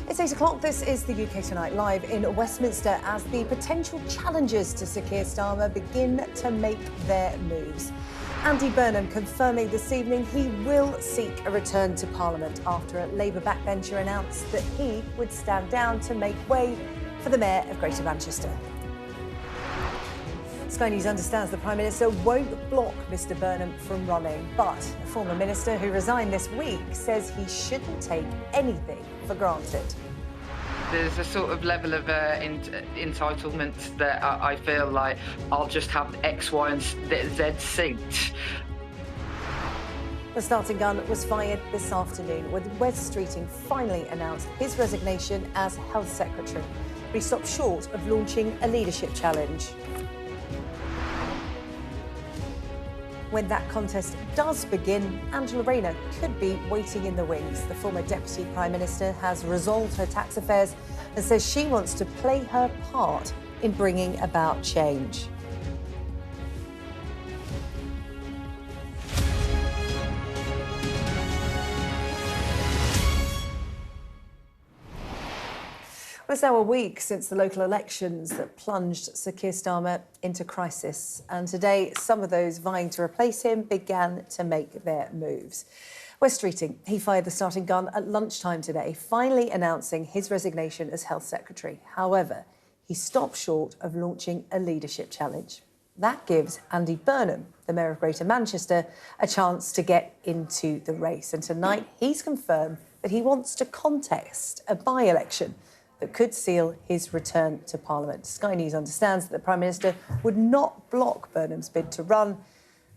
It's 8 o'clock. This is the UK Tonight live in Westminster as the potential challengers to Sir Keir Starmer begin to make their moves. Andy Burnham confirming this evening he will seek a return to Parliament after a Labour backbencher announced that he would stand down to make way for the Mayor of Greater Manchester. Sky News understands the Prime Minister won't block Mr Burnham from running, but a former minister who resigned this week says he shouldn't take anything for granted. There's a sort of level of entitlement that I feel like I'll just have X, Y and Z seat. The starting gun was fired this afternoon when Wes Streeting finally announced his resignation as Health Secretary. But he stopped short of launching a leadership challenge. When that contest does begin, Angela Rayner could be waiting in the wings. The former Deputy Prime Minister has resolved her tax affairs and says she wants to play her part in bringing about change. Well, it's now a week since the local elections that plunged Sir Keir Starmer into crisis. And today, some of those vying to replace him began to make their moves. Wes Streeting, he fired the starting gun at lunchtime today, finally announcing his resignation as Health Secretary. However, he stopped short of launching a leadership challenge. That gives Andy Burnham, the Mayor of Greater Manchester, a chance to get into the race. And tonight, he's confirmed that he wants to contest a by-election that could seal his return to Parliament. Sky News understands that the Prime Minister would not block Burnham's bid to run.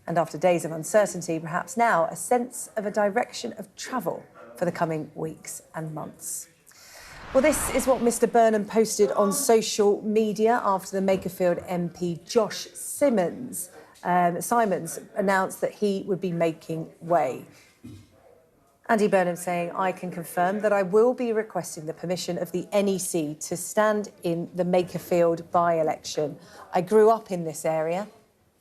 And after days of uncertainty, perhaps now a sense of a direction of travel for the coming weeks and months. Well, this is what Mr Burnham posted on social media after the Makerfield MP Josh Simons announced that he would be making way. Andy Burnham saying, I can confirm that I will be requesting the permission of the NEC to stand in the Makerfield by-election. I grew up in this area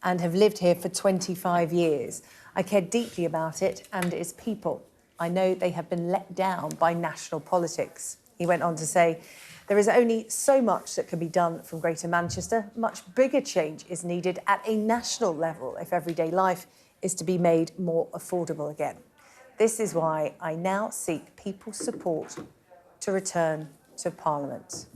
and have lived here for 25 years. I care deeply about it and its people. I know they have been let down by national politics. He went on to say, there is only so much that can be done from Greater Manchester. Much bigger change is needed at a national level if everyday life is to be made more affordable again. This is why I now seek people's support to return to Parliament.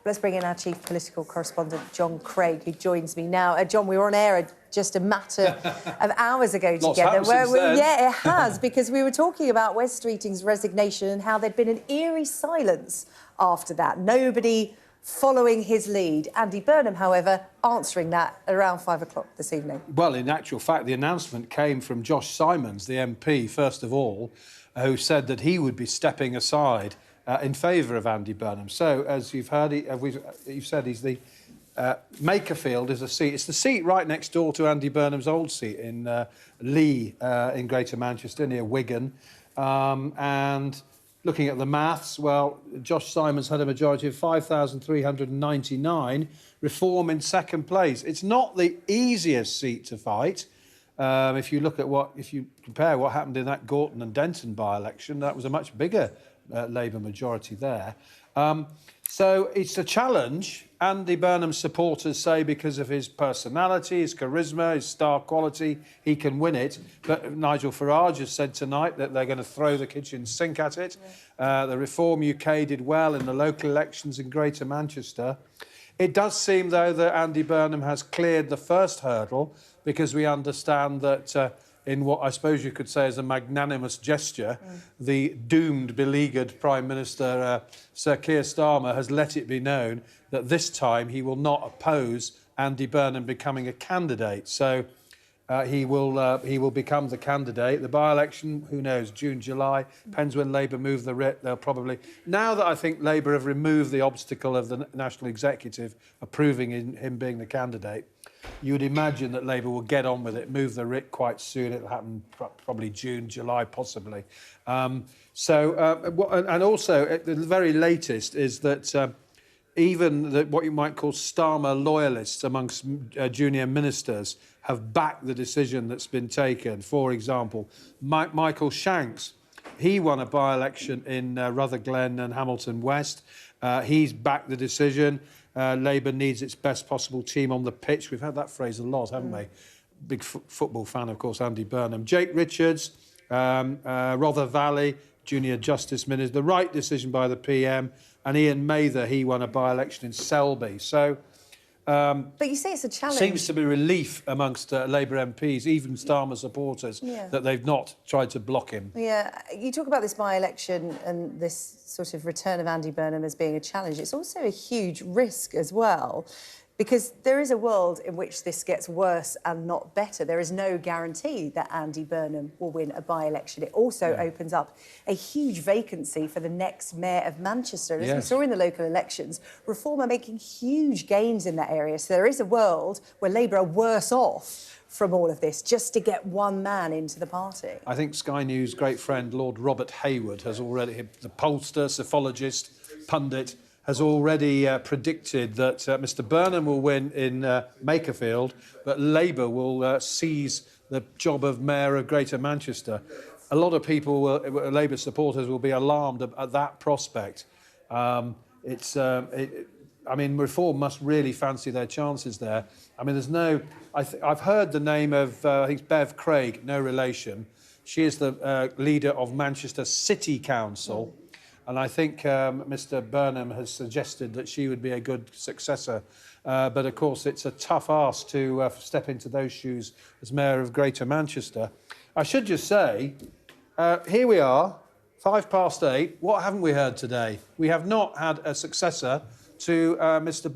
Let's bring in our chief political correspondent, John Craig, who joins me now. John, we were on air just a matter of hours ago together. Yeah, it has, because we were talking about Wes Streeting's resignation and how there'd been an eerie silence after that. Nobody following his lead. Andy Burnham, however, answering that at around 5 o'clock this evening. Well, in actual fact, the announcement came from Josh Simons, the MP, first of all, who said that he would be stepping aside in favour of Andy Burnham. So, as you've heard, you've said he's the... Makerfield is a seat. It's the seat right next door to Andy Burnham's old seat in Lee in Greater Manchester, near Wigan. And looking at the maths, well, Josh Simons had a majority of 5,399, Reform in second place. It's not the easiest seat to fight. If you compare what happened in that Gorton and Denton by-election, that was a much bigger Labour majority there. So it's a challenge. Andy Burnham's supporters say because of his personality, his charisma, his star quality, he can win it. But Nigel Farage has said tonight that they're going to throw the kitchen sink at it. Yeah. The Reform UK did well in the local elections in Greater Manchester. It does seem, though, that Andy Burnham has cleared the first hurdle because we understand that in what I suppose you could say is a magnanimous gesture, the doomed, beleaguered Prime Minister, Sir Keir Starmer, has let it be known that this time he will not oppose Andy Burnham becoming a candidate. So he will become the candidate. The by-election, who knows, June, July, depends when Labour move the writ. They'll probably... Now that I think Labour have removed the obstacle of the National Executive approving him being the candidate, you would imagine that Labour will get on with it, move the writ quite soon. It'll happen probably June, July, possibly. And also, at the very latest is that even what you might call Starmer loyalists amongst junior ministers have backed the decision that's been taken. For example, Michael Shanks, He won a by-election in Rutherglen and Hamilton West. He's backed the decision. Labour needs its best possible team on the pitch. We've had that phrase a lot, haven't we? Big football fan, of course, Andy Burnham. Jake Richards, Rother Valley, Junior Justice Minister. The right decision by the PM. And Ian Mather, he won a by-election in Selby. So... but you say it's a challenge. Seems to be relief amongst Labour MPs, even Starmer supporters, that they've not tried to block him. Yeah, you talk about this by-election and this sort of return of Andy Burnham as being a challenge. It's also a huge risk as well, because there is a world in which this gets worse and not better. There is no guarantee that Andy Burnham will win a by-election. It also opens up a huge vacancy for the next mayor of Manchester. And as we saw in the local elections, Reform are making huge gains in that area. So there is a world where Labour are worse off from all of this just to get one man into the party. I think Sky News' great friend Lord Robert Hayward has already, the pollster, psephologist, pundit, has already predicted that Mr Burnham will win in Makerfield, but Labour will seize the job of Mayor of Greater Manchester. A lot of people, Labour supporters, will be alarmed at that prospect. I mean, Reform must really fancy their chances there. I mean, there's no... I've heard the name of, I think it's Bev Craig, no relation. She is the leader of Manchester City Council. And I think Mr Burnham has suggested that she would be a good successor. But, of course, it's a tough ask to step into those shoes as Mayor of Greater Manchester. I should just say, here we are, 8:05. What haven't we heard today? We have not had a successor to Mr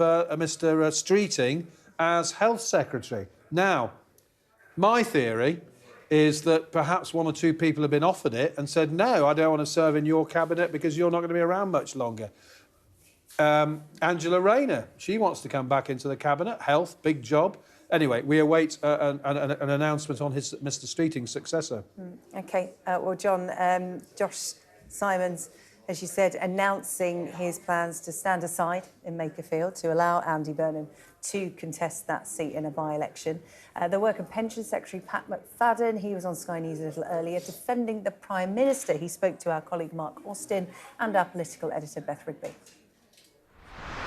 Streeting as Health Secretary. Now, my theory is that perhaps one or two people have been offered it and said, no, I don't want to serve in your cabinet because you're not going to be around much longer. Angela Rayner, she wants to come back into the cabinet. Health, big job. Anyway, we await an announcement on Mr Streeting's successor. OK. Well, John, Josh Simons, as you said, announcing his plans to stand aside in Makerfield to allow Andy Burnham to contest that seat in a by-election. The Work and Pension Secretary, Pat McFadden, he was on Sky News a little earlier defending the Prime Minister. He spoke to our colleague Mark Austin and our political editor Beth Rigby.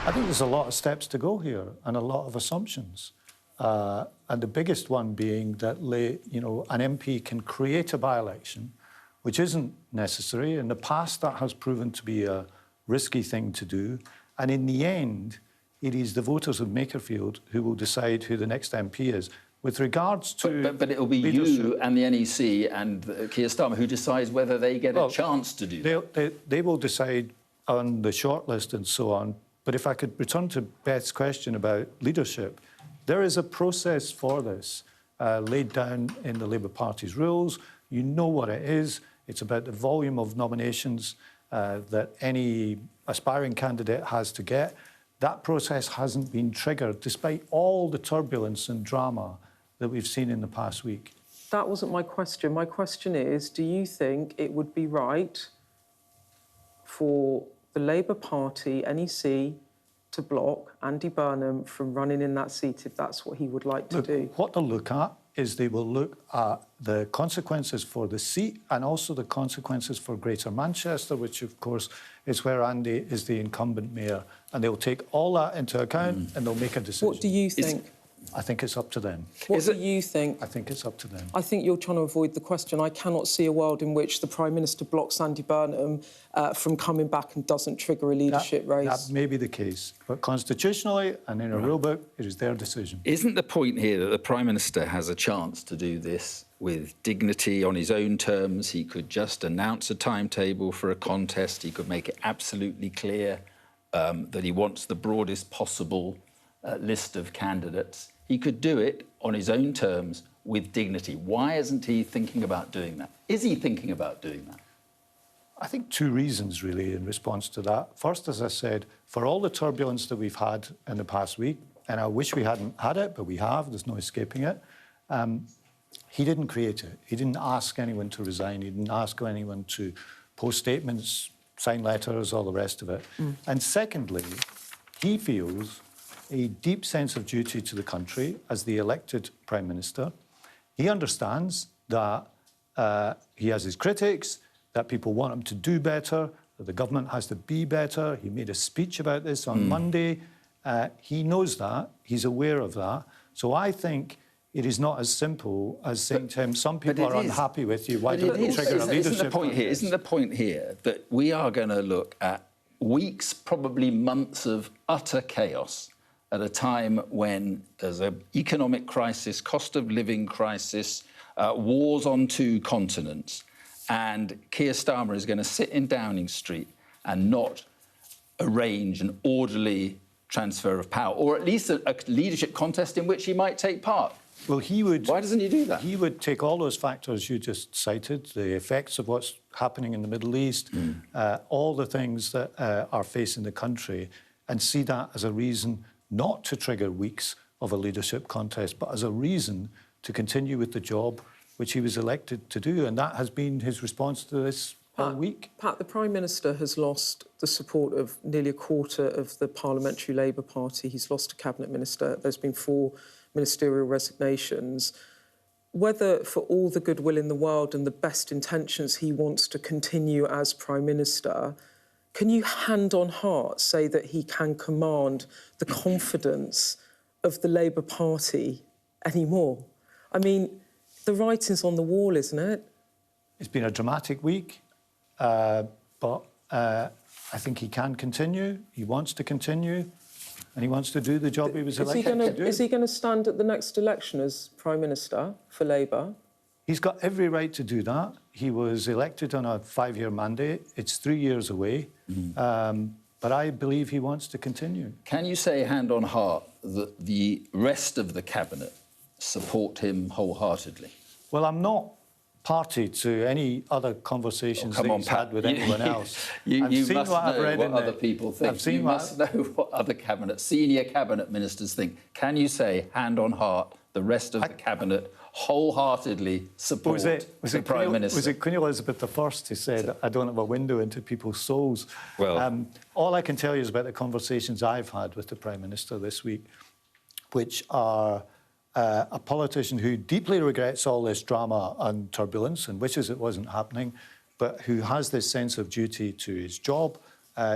I think there's a lot of steps to go here and a lot of assumptions. And the biggest one being that an MP can create a by-election, which isn't necessary. In the past, that has proven to be a risky thing to do. And in the end, it is the voters of Makerfield who will decide who the next MP is. With regards to... But it'll be you and the NEC and Keir Starmer who decides whether they get a chance to do that. They will decide on the shortlist and so on. But if I could return to Beth's question about leadership, there is a process for this laid down in the Labour Party's rules. You know what it is. It's about the volume of nominations that any aspiring candidate has to get. That process hasn't been triggered, despite all the turbulence and drama that we've seen in the past week. That wasn't my question. My question is, do you think it would be right for the Labour Party, NEC, to block Andy Burnham from running in that seat if that's what he would like to do? What they'll look at is they will look at the consequences for the seat and also the consequences for Greater Manchester, which, of course, is where Andy is the incumbent mayor. And they'll take all that into account and they'll make a decision. What do you think? I think it's up to them. What do you think? I think it's up to them. I think you're trying to avoid the question. I cannot see a world in which the Prime Minister blocks Andy Burnham from coming back and doesn't trigger a leadership race. That may be the case. But constitutionally and in a rule book, it is their decision. Isn't the point here that the Prime Minister has a chance to do this with dignity on his own terms? He could just announce a timetable for a contest. He could make it absolutely clear that he wants the broadest possible list of candidates. He could do it on his own terms with dignity. Why isn't he thinking about doing that? Is he thinking about doing that? I think two reasons, really, in response to that. First, as I said, for all the turbulence that we've had in the past week, and I wish we hadn't had it, but we have, there's no escaping it, he didn't create it. He didn't ask anyone to resign. He didn't ask anyone to post statements, sign letters, all the rest of it. And secondly, he feels a deep sense of duty to the country as the elected Prime Minister. He understands that he has his critics, that people want him to do better, that the government has to be better. He made a speech about this on Monday. He knows that. He's aware of that. So I think it is not as simple as saying to him, some people are unhappy with you, why don't you trigger a leadership? Isn't the point here that we are going to look at weeks, probably months of utter chaos at a time when there's an economic crisis, cost of living crisis, wars on 2 continents, and Keir Starmer is going to sit in Downing Street and not arrange an orderly transfer of power, or at least a leadership contest in which he might take part? Well, he would... Why doesn't he do that? He would take all those factors you just cited, the effects of what's happening in the Middle East, all the things that are facing the country, and see that as a reason not to trigger weeks of a leadership contest, but as a reason to continue with the job which he was elected to do. And that has been his response to this all week. Pat, the Prime Minister has lost the support of nearly a quarter of the Parliamentary Labour Party. He's lost a Cabinet Minister. There's been 4 ministerial resignations. Whether for all the goodwill in the world and the best intentions he wants to continue as Prime Minister, can you hand on heart say that he can command the confidence of the Labour Party anymore? I mean, the writing's on the wall, isn't it? It's been a dramatic week, but I think he can continue. He wants to continue, and he wants to do the job he was elected to do. Is he going to stand at the next election as Prime Minister for Labour? He's got every right to do that. He was elected on a 5-year mandate. It's 3 years away. But I believe he wants to continue. Can you say, hand on heart, that the rest of the Cabinet support him wholeheartedly? Well, I'm not party to any other conversations that he's had with anyone else. You must know what other people think. You must know what other senior cabinet ministers think. Can you say, hand on heart, the rest of the Cabinet wholeheartedly support the Prime Minister? Was it Queen Elizabeth I who said, I don't have a window into people's souls? Well, all I can tell you is about the conversations I've had with the Prime Minister this week, which are a politician who deeply regrets all this drama and turbulence and wishes it wasn't happening, but who has this sense of duty to his job,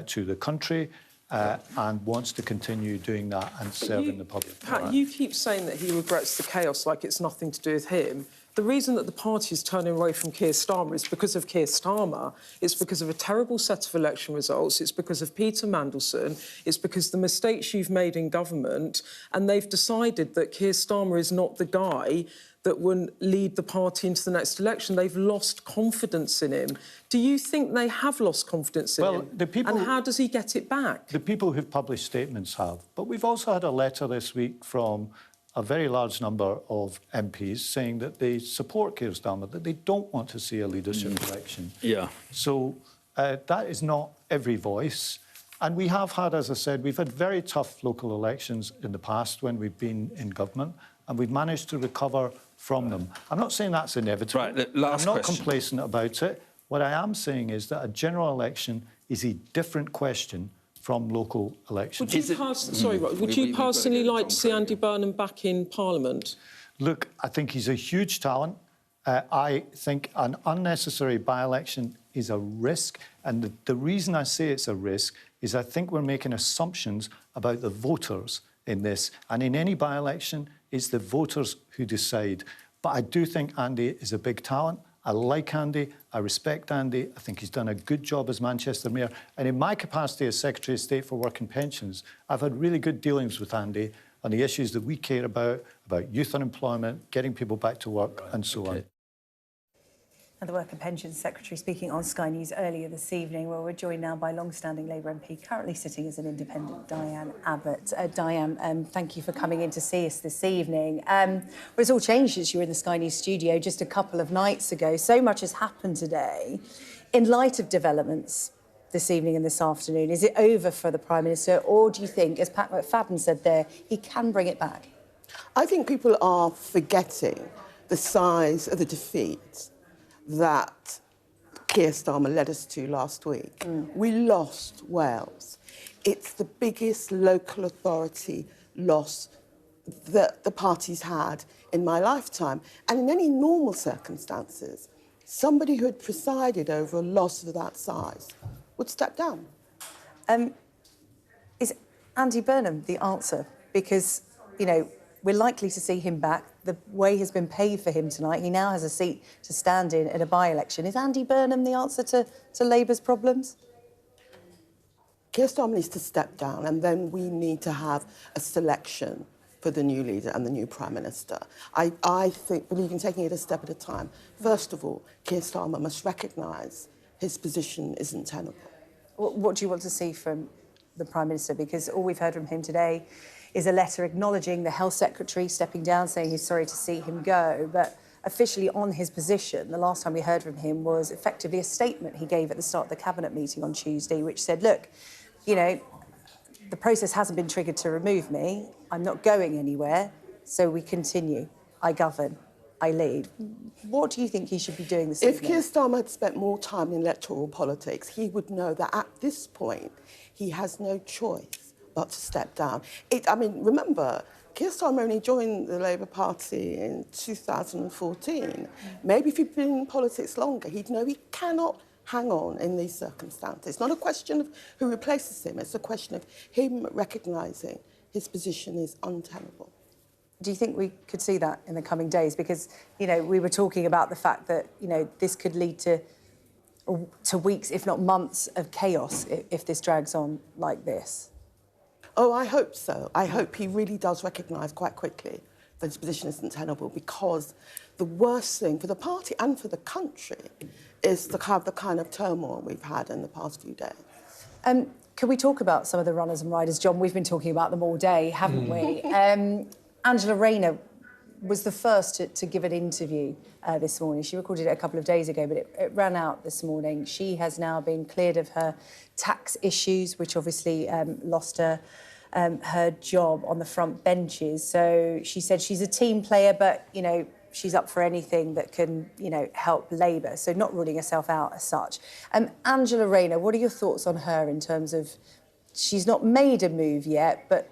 to the country, and wants to continue doing that and serving the public. Pat, you keep saying that he regrets the chaos like it's nothing to do with him. The reason that the party is turning away from Keir Starmer is because of Keir Starmer. It's because of a terrible set of election results. It's because of Peter Mandelson. It's because the mistakes you've made in government, and they've decided that Keir Starmer is not the guy that will lead the party into the next election. They've lost confidence in him. Do you think they have lost confidence in him? And how does he get it back? The people who've published statements have. But we've also had a letter this week from a very large number of MPs saying that they support Keir Starmer, that they don't want to see a leadership election. Yeah. So that is not every voice. And we have had, as I said, we've had very tough local elections in the past when we've been in government, and we've managed to recover from them. I'm not saying that's inevitable. Right, last I'm not question. complacent about it. What I am saying is that a general election is a different question from local elections. Would you personally like to see Andy Burnham back in Parliament? Look, I think he's a huge talent. I think an unnecessary by-election is a risk. And the reason I say it's a risk is I think we're making assumptions about the voters in this. And in any by-election, it's the voters who decide. But I do think Andy is a big talent. I like Andy, I respect Andy, I think he's done a good job as Manchester Mayor. And in my capacity as Secretary of State for Work and Pensions, I've had really good dealings with Andy on the issues that we care about youth unemployment, getting people back to work, and so on. And the Work and Pensions Secretary speaking on Sky News earlier this evening. Well, we're joined now by long-standing Labour MP, currently sitting as an independent, Diane Abbott. Diane, thank you for coming in to see us this evening. Well, it's all changed since you were in the Sky News studio just a couple of nights ago. So much has happened today. In light of developments this evening and this afternoon, is it over for the Prime Minister, or do you think, as Pat McFadden said there, he can bring it back? I think people are forgetting the size of the defeat that Keir Starmer led us to last week. We lost Wales. It's the biggest local authority loss that the party's had in my lifetime. And in any normal circumstances, somebody who had presided over a loss of that size would step down. Is Andy Burnham the answer? Because, you know, we're likely to see him back. The way has been paved for him tonight. He now has a seat to stand in a by-election. Is Andy Burnham the answer to Labour's problems? Keir Starmer needs to step down, and then we need to have a selection for the new leader and the new Prime Minister. I believe in taking it a step at a time. First of all, Keir Starmer must recognise his position isn't tenable. What do you want to see from the Prime Minister? Because all we've heard from him today is a letter acknowledging the Health Secretary stepping down, saying he's sorry to see him go. But officially on his position, the last time we heard from him was effectively a statement he gave at the start of the Cabinet meeting on Tuesday, which said, look, you know, the process hasn't been triggered to remove me. I'm not going anywhere, so we continue. I govern. I lead. What do you think he should be doing this evening? If Keir Starmer had spent more time in electoral politics, he would know that at this point, he has no choice but to step down. I mean, remember, Keir Starmer only joined the Labour Party in 2014. Maybe if he'd been in politics longer, he'd know he cannot hang on in these circumstances. It's not a question of who replaces him, it's a question of him recognising his position is untenable. Do you think we could see that in the coming days? Because, you know, we were talking about the fact that, you know, this could lead to weeks, if not months, of chaos if this drags on like this. Oh, I hope so. I hope he really does recognise quite quickly that his position isn't tenable, because the worst thing for the party and for the country is to have the kind of turmoil we've had in the past few days. Can we talk about some of the runners and riders, John? We've been talking about them all day, haven't we? Angela Rayner was the first to give an interview this morning. She recorded it a couple of days ago, but it ran out this morning. She has now been cleared of her tax issues, which obviously lost her job on the front benches. So she said she's a team player, but, you know, she's up for anything that can, you know, help Labour. So not ruling herself out as such. Angela Rayner, what are your thoughts on her in terms of, she's not made a move yet, but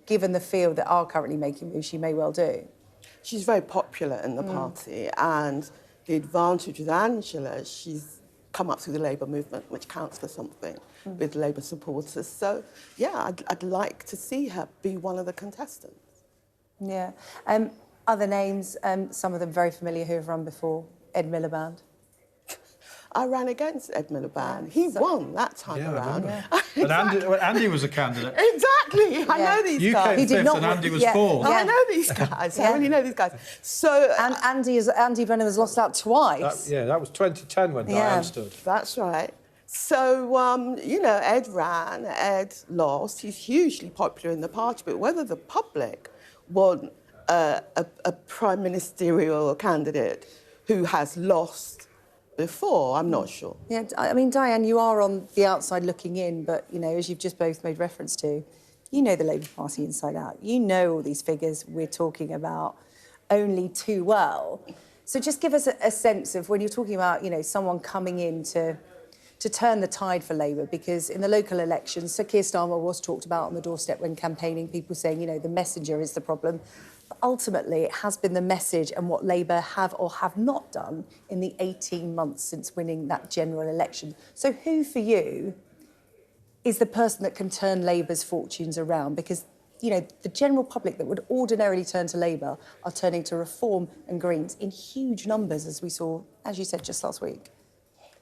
given the field that are currently making moves, she may well do? She's very popular in the party, and the advantage with Angela, she's come up through the Labour movement, which counts for something with Labour supporters. So, yeah, I'd like to see her be one of the contestants. Yeah. Other names, some of them very familiar who have run before. Ed Miliband. I ran against Ed Miliband. He won that time around. Yeah. But Andy was a candidate. Exactly. I know these guys. You came fifth and Andy was fourth. I know these guys. I really know these guys. So, and Andy Burnham has lost out twice. That was 2010 when Diane stood. That's right. So, you know, Ed ran, Ed lost. He's hugely popular in the party, but whether the public want a prime ministerial candidate who has lost before, I'm not sure. Yeah, I mean, Diane, you are on the outside looking in, but, you know, as you've just both made reference to, you know the Labour Party inside out. You know all these figures we're talking about only too well. So just give us a sense of when you're talking about, you know, someone coming in to turn the tide for Labour, because in the local elections, Sir Keir Starmer was talked about on the doorstep when campaigning, people saying, you know, the messenger is the problem. But ultimately, it has been the message and what Labour have or have not done in the 18 months since winning that general election. So who, for you, is the person that can turn Labour's fortunes around? Because, you know, the general public that would ordinarily turn to Labour are turning to Reform and Greens in huge numbers, as we saw, as you said, just last week.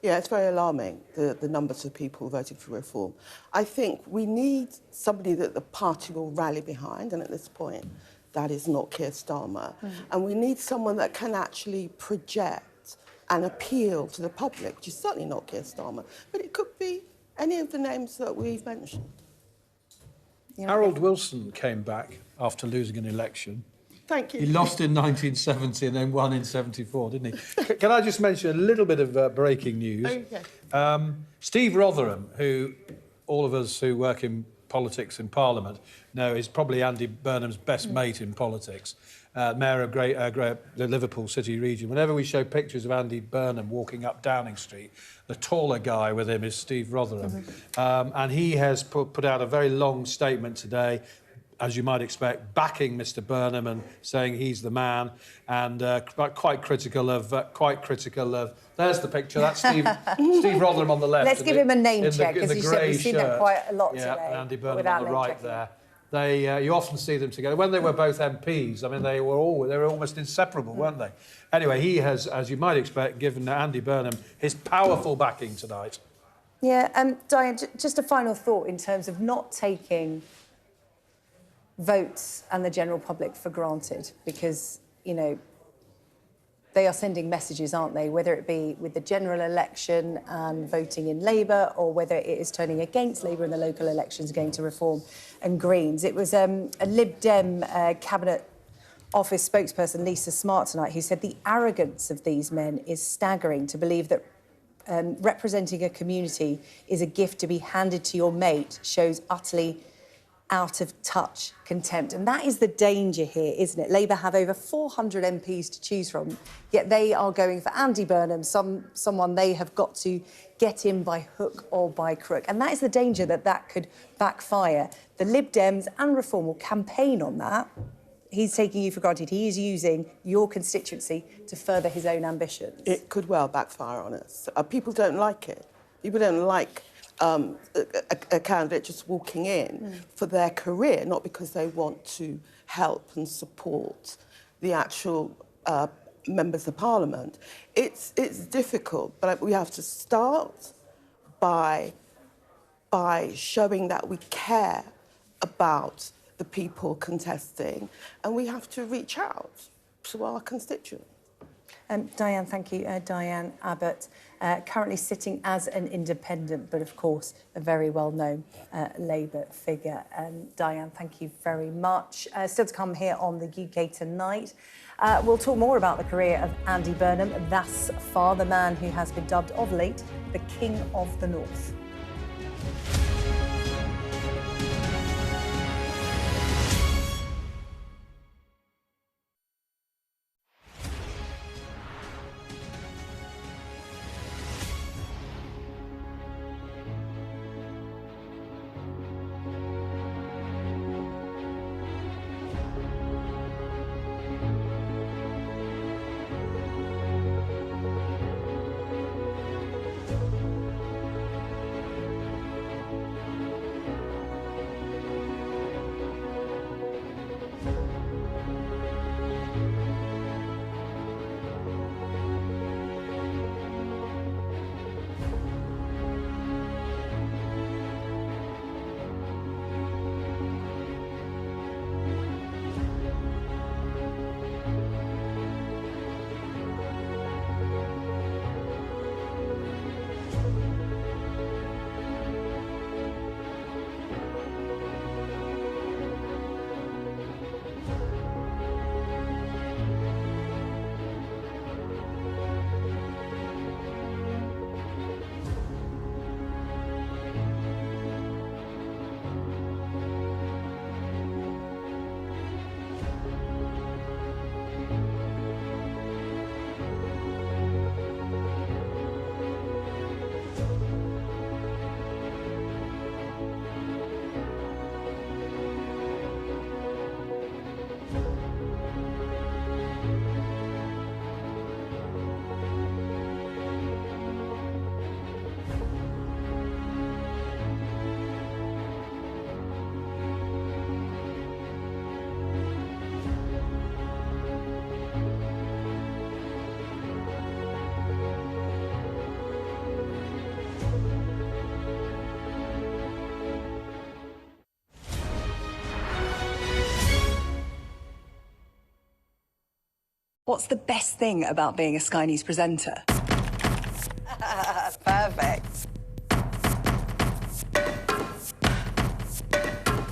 Yeah, it's very alarming, the numbers of people voting for Reform. I think we need somebody that the party will rally behind, and at this point, that is not Keir Starmer. And we need someone that can actually project and appeal to the public, which is certainly not Keir Starmer, but it could be any of the names that we've mentioned. Harold Wilson came back after losing an election. Thank you. He lost in 1970 and then won in 74, didn't he? Can I just mention a little bit of breaking news? Okay. Steve Rotherham, who all of us who work in politics in Parliament know is probably Andy Burnham's best mate in politics, Mayor of the Liverpool City region. Whenever we show pictures of Andy Burnham walking up Downing Street, the taller guy with him is Steve Rotherham. And he has put out a very long statement today, as you might expect, backing Mr Burnham and saying he's the man, and quite critical of. There's the picture. That's Steve Rotherham on the left. Let's give him a name check, because we've seen that quite a lot today. And Andy Burnham on the right there. You often see them together. When they were both MPs, I mean, they were almost inseparable, weren't they? Anyway, he has, as you might expect, given Andy Burnham his powerful backing tonight. Yeah, Diane, just a final thought in terms of not taking votes and the general public for granted, because, you know, they are sending messages, aren't they, whether it be with the general election and voting in Labour, or whether it is turning against Labour in the local elections, going to Reform and Greens. It was a Lib Dem Cabinet Office spokesperson, Lisa Smart, tonight, who said the arrogance of these men is staggering, to believe that representing a community is a gift to be handed to your mate shows utterly out of touch contempt. And that is the danger here, isn't it? Labour have over 400 MPs to choose from, yet they are going for Andy Burnham, someone they have got to get in by hook or by crook. And that is the danger, that could backfire. The Lib Dems and Reform will campaign on that. He's taking you for granted. He is using your constituency to further his own ambitions. It could well backfire on us. People don't like it. People don't like a candidate just walking in for their career, not because they want to help and support the actual members of Parliament. It's difficult, but we have to start by showing that we care about the people contesting, and we have to reach out to our constituents. Diane, thank you. Diane Abbott, currently sitting as an independent, but of course a very well-known Labour figure. Diane, thank you very much. Still to come here on the UK Tonight. We'll talk more about the career of Andy Burnham, thus far the man who has been dubbed of late the King of the North. What's the best thing about being a Sky News presenter? Perfect.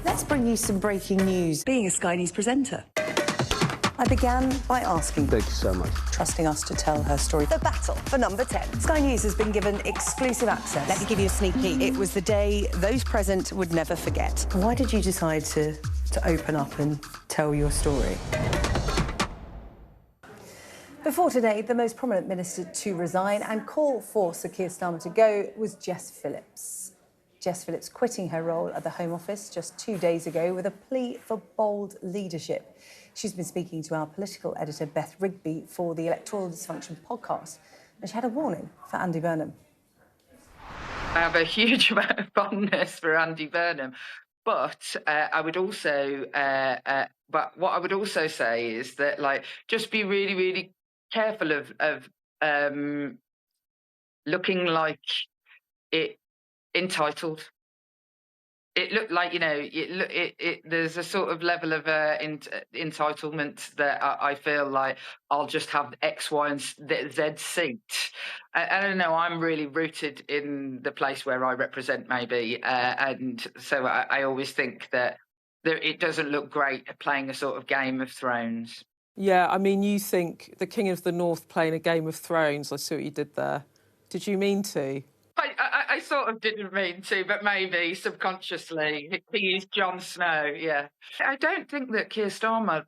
Let's bring you some breaking news. Being a Sky News presenter. I began by asking... Thank you so much. ...trusting us to tell her story. The battle for number 10. Sky News has been given exclusive access. Let me give you a sneak peek. It was the day those present would never forget. Why did you decide to open up and tell your story? Before today, the most prominent minister to resign and call for Sir Keir Starmer to go was Jess Phillips. Jess Phillips quitting her role at the Home Office just 2 days ago with a plea for bold leadership. She's been speaking to our political editor, Beth Rigby, for the Electoral Dysfunction podcast, and she had a warning for Andy Burnham. I have a huge amount of fondness for Andy Burnham, but I would also, but what I would also say is that, like, just be really, really careful of looking like it entitled. It looked like, you know, there's a sort of level of entitlement that I feel like I'll just have X, Y, and Z seat. I don't know, I'm really rooted in the place where I represent, maybe. And so I always think that it doesn't look great playing a sort of Game of Thrones. Yeah, I mean, you think the King of the North playing a Game of Thrones. I see what you did there. Did you mean to? I sort of didn't mean to, but maybe subconsciously. He is Jon Snow, yeah. I don't think that Keir Starmer,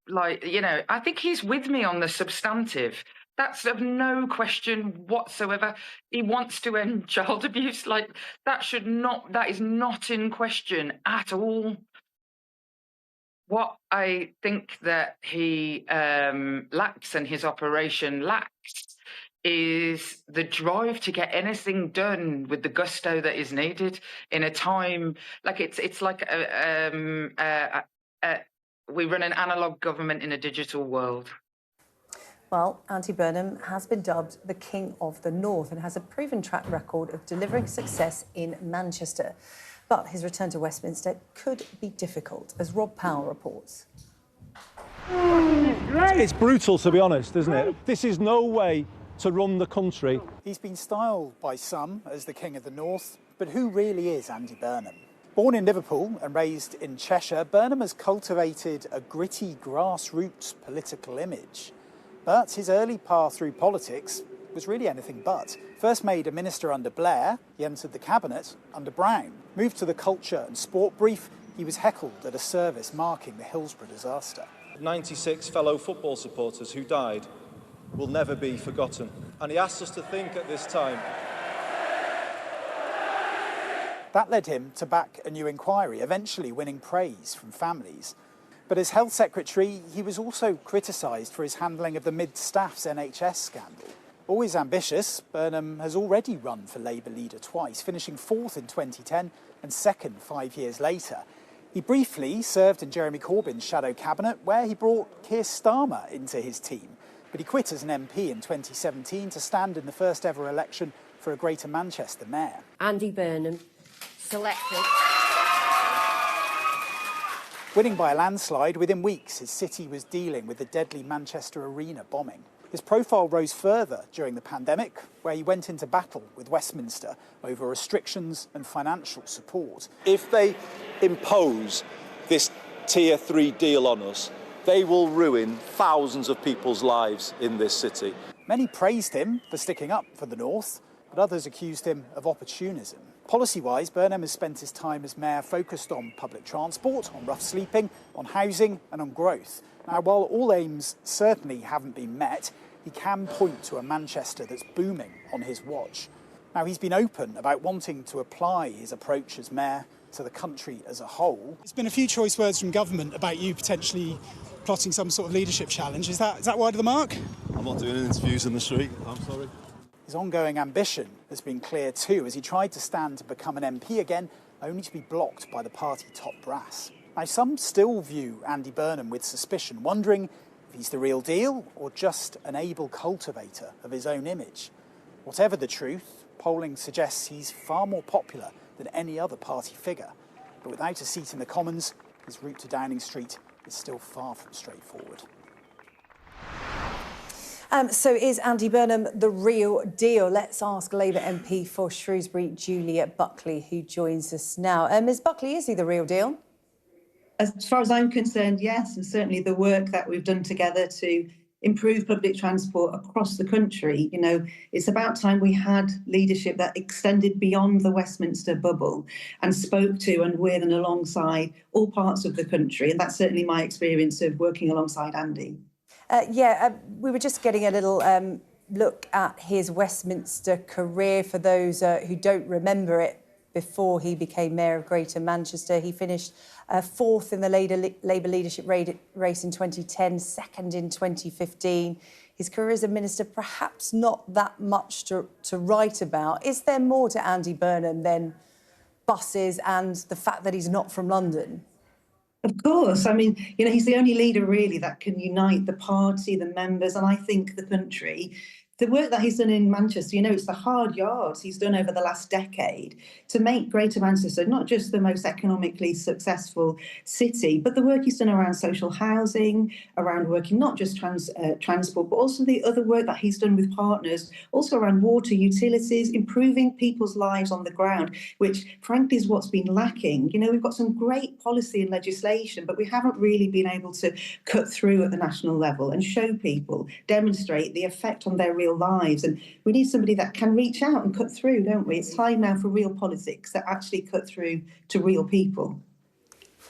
like, you know, I think he's with me on the substantive. That's of no question whatsoever. He wants to end child abuse. Like, that is not in question at all. What I think that he lacks and his operation lacks is the drive to get anything done with the gusto that is needed in a time like it's like we run an analog government in a digital world. Well, Andy Burnham has been dubbed the King of the North and has a proven track record of delivering success in Manchester. But his return to Westminster could be difficult, as Rob Powell reports. It's brutal, to be honest, isn't it? This is no way to run the country. He's been styled by some as the King of the North, but who really is Andy Burnham? Born in Liverpool and raised in Cheshire, Burnham has cultivated a gritty, grassroots political image. But his early path through politics was really anything but. First made a minister under Blair, he entered the cabinet under Brown. Moved to the culture and sport brief, he was heckled at a service marking the Hillsborough disaster. 96 fellow football supporters who died will never be forgotten. And he asked us to think at this time. That led him to back a new inquiry, eventually winning praise from families. But as Health Secretary, he was also criticised for his handling of the Mid-Staff's NHS scandal. Always ambitious, Burnham has already run for Labour leader twice, finishing fourth in 2010 and second 5 years later. He briefly served in Jeremy Corbyn's shadow cabinet, where he brought Keir Starmer into his team. But he quit as an MP in 2017 to stand in the first ever election for a Greater Manchester mayor. Andy Burnham selected. Winning by a landslide, within weeks his city was dealing with the deadly Manchester Arena bombing. His profile rose further during the pandemic, where he went into battle with Westminster over restrictions and financial support. If they impose this Tier 3 deal on us, they will ruin thousands of people's lives in this city. Many praised him for sticking up for the North, but others accused him of opportunism. Policy-wise, Burnham has spent his time as mayor focused on public transport, on rough sleeping, on housing and on growth. Now, while all aims certainly haven't been met, he can point to a Manchester that's booming on his watch. Now, he's been open about wanting to apply his approach as mayor to the country as a whole. There's been a few choice words from government about you potentially plotting some sort of leadership challenge. Is that wide of the mark? I'm not doing interviews in the street, I'm sorry. His ongoing ambition has been clear too, as he tried to stand to become an MP again, only to be blocked by the party top brass. Now, some still view Andy Burnham with suspicion, wondering if he's the real deal or just an able cultivator of his own image. Whatever the truth, polling suggests he's far more popular than any other party figure. But without a seat in the Commons, his route to Downing Street is still far from straightforward. So is Andy Burnham the real deal? Let's ask Labour MP for Shrewsbury, Julia Buckley, who joins us now. Ms Buckley, is he the real deal? As far as I'm concerned, yes, and certainly the work that we've done together to improve public transport across the country. You know, it's about time we had leadership that extended beyond the Westminster bubble and spoke to and with and alongside all parts of the country. And that's certainly my experience of working alongside Andy. We were just getting a little look at his Westminster career for those who don't remember it. before he became Mayor of Greater Manchester. He finished fourth in the Labour leadership race in 2010, second in 2015. His career as a minister, perhaps not that much to write about. Is there more to Andy Burnham than buses and the fact that he's not from London? Of course. I mean, he's the only leader really that can unite the party, the members, and I think the country. The work that he's done in Manchester, it's the hard yards he's done over the last decade to make Greater Manchester not just the most economically successful city, but the work he's done around social housing, around working not just transport, but also the other work that he's done with partners, also around water utilities, improving people's lives on the ground, which frankly is what's been lacking. We've got some great policy and legislation, but we haven't really been able to cut through at the national level and show people, demonstrate the effect on their real lives. And we need somebody that can reach out and cut through, don't we? It's time now for real politics that actually cut through to real people.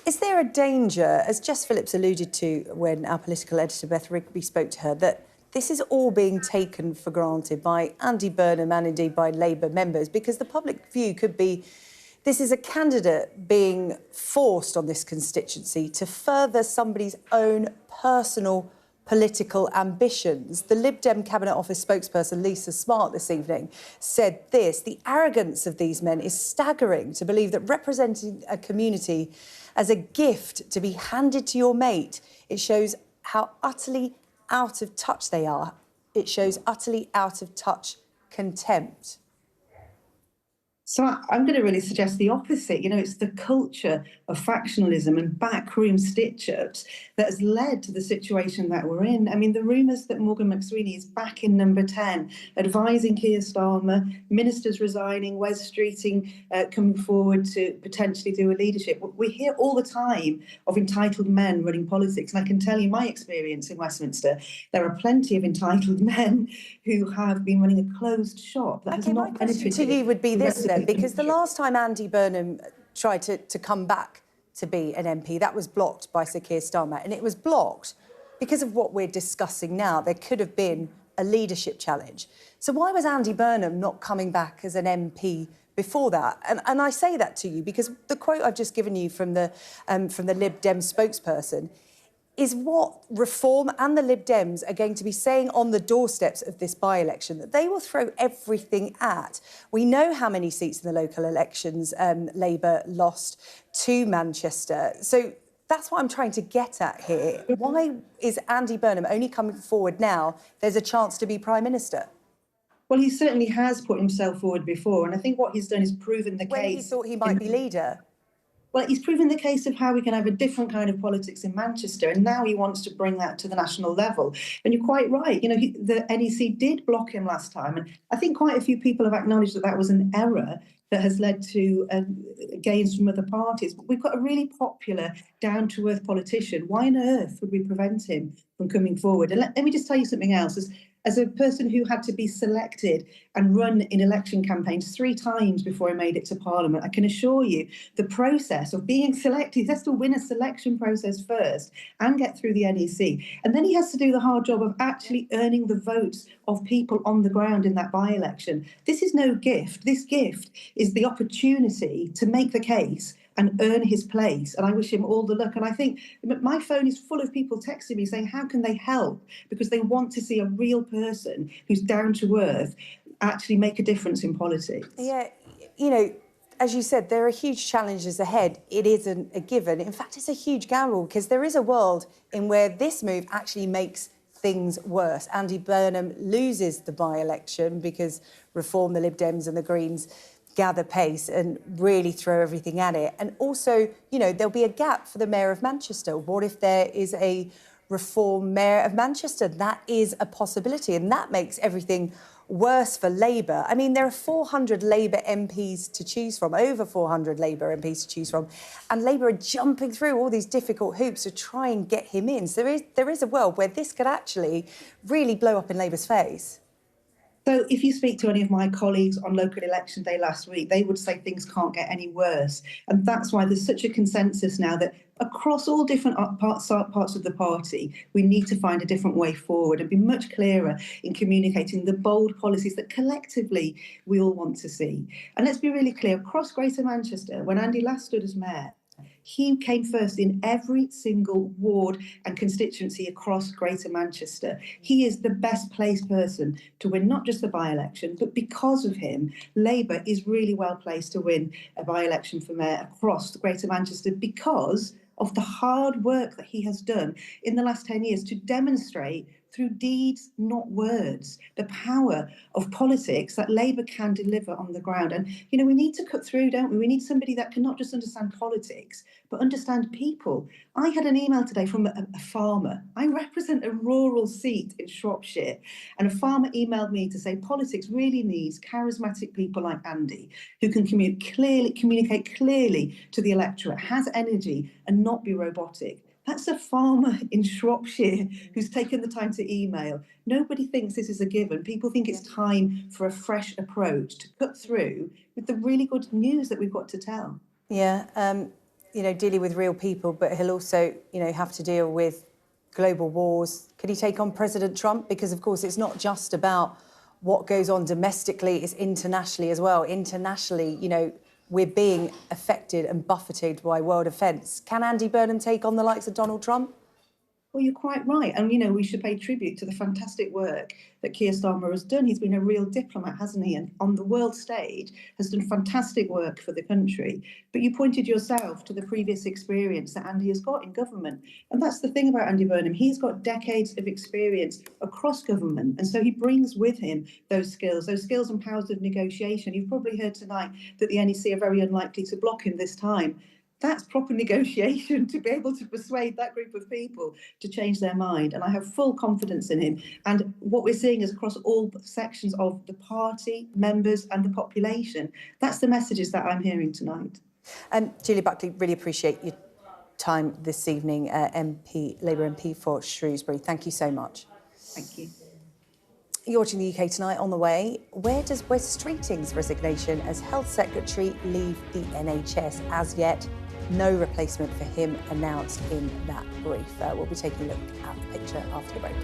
Is there a danger, as Jess Phillips alluded to when our political editor Beth Rigby spoke to her, that this is all being taken for granted by Andy Burnham and indeed by Labour members? Because the public view could be this is a candidate being forced on this constituency to further somebody's own personal political ambitions. The Lib Dem Cabinet Office spokesperson Lisa Smart this evening said this: the arrogance of these men is staggering, to believe that representing a community as a gift to be handed to your mate, it shows how utterly out of touch they are. It shows utterly out of touch contempt. So I'm going to really suggest the opposite. It's the culture of factionalism and backroom stitch-ups that has led to the situation that we're in. I mean, the rumours that Morgan McSweeney is back in number 10, advising Keir Starmer, ministers resigning, Wes Streeting coming forward to potentially do a leadership. We hear all the time of entitled men running politics. And I can tell you my experience in Westminster, there are plenty of entitled men who have been running a closed shop that has not benefited. My question to you would be this then, because the last time Andy Burnham tried to come back to be an MP, that was blocked by Sir Keir Starmer, and it was blocked because of what we're discussing now. There could have been a leadership challenge. So why was Andy Burnham not coming back as an MP before that? And I say that to you because the quote I've just given you from the Lib Dem spokesperson is what Reform and the Lib Dems are going to be saying on the doorsteps of this by-election, that they will throw everything at. We know how many seats in the local elections Labour lost to Manchester. So that's what I'm trying to get at here. Why is Andy Burnham only coming forward now? There's a chance to be Prime Minister. Well, he certainly has put himself forward before, and I think what he's done is proven the case. When he thought he might be leader. Well, he's proven the case of how we can have a different kind of politics in Manchester, and now he wants to bring that to the national level. And you're quite right. The NEC did block him last time, and I think quite a few people have acknowledged that that was an error that has led to gains from other parties. But we've got a really popular, down-to-earth politician. Why on earth would we prevent him from coming forward? And let me just tell you something else. As a person who had to be selected and run in election campaigns 3 times before I made it to Parliament, I can assure you the process of being selected, he has to win a selection process first and get through the NEC. And then he has to do the hard job of actually earning the votes of people on the ground in that by-election. This is no gift. This gift is the opportunity to make the case and earn his place. And I wish him all the luck. And I think my phone is full of people texting me saying, how can they help? Because they want to see a real person who's down to earth actually make a difference in politics. Yeah, as you said, there are huge challenges ahead. It isn't a given. In fact, it's a huge gamble because there is a world in where this move actually makes things worse. Andy Burnham loses the by-election because Reform, the Lib Dems and the Greens gather pace and really throw everything at it. And also, there'll be a gap for the Mayor of Manchester. What if there is a Reform Mayor of Manchester? That is a possibility, and that makes everything worse for Labour. I mean, there are 400 Labour MPs to choose from, over 400 Labour MPs to choose from, and Labour are jumping through all these difficult hoops to try and get him in. So there is a world where this could actually really blow up in Labour's face. So if you speak to any of my colleagues on local election day last week, they would say things can't get any worse. And that's why there's such a consensus now that across all different parts of the party, we need to find a different way forward and be much clearer in communicating the bold policies that collectively we all want to see. And let's be really clear, across Greater Manchester, when Andy last stood as mayor, he came first in every single ward and constituency across Greater Manchester. He is the best placed person to win not just the by-election, but because of him, Labour is really well placed to win a by-election for mayor across Greater Manchester because of the hard work that he has done in the last 10 years to demonstrate through deeds, not words, the power of politics that Labour can deliver on the ground. And, you know, we need to cut through, don't we? We need somebody that can not just understand politics, but understand people. I had an email today from a farmer. I represent a rural seat in Shropshire, and a farmer emailed me to say politics really needs charismatic people like Andy, who can communicate clearly to the electorate, has energy and not be robotic. That's a farmer in Shropshire who's taken the time to email. Nobody thinks this is a given. People think it's time for a fresh approach to cut through with the really good news that we've got to tell. Yeah, you know, dealing with real people, but he'll also, you know, have to deal with global wars. Could he take on President Trump? Because, of course, it's not just about what goes on domestically, it's internationally as well. Internationally, you know, we're being affected and buffeted by world events. Can Andy Burnham take on the likes of Donald Trump? Well, you're quite right. And, you know, we should pay tribute to the fantastic work that Keir Starmer has done. He's been a real diplomat, hasn't he? And on the world stage has done fantastic work for the country. But you pointed yourself to the previous experience that Andy has got in government. And that's the thing about Andy Burnham. He's got decades of experience across government. And so he brings with him those skills and powers of negotiation. You've probably heard tonight that the NEC are very unlikely to block him this time. That's proper negotiation, to be able to persuade that group of people to change their mind. And I have full confidence in him. And what we're seeing is across all sections of the party, members and the population. That's the messages that I'm hearing tonight. Julia Buckley, really appreciate your time this evening, Labour MP for Shrewsbury. Thank you so much. Thank you. You're watching the UK Tonight. On the way, where does Wes Streeting's resignation as Health Secretary leave the NHS? As yet, no replacement for him announced in that brief. We'll be taking a look at the picture after the break.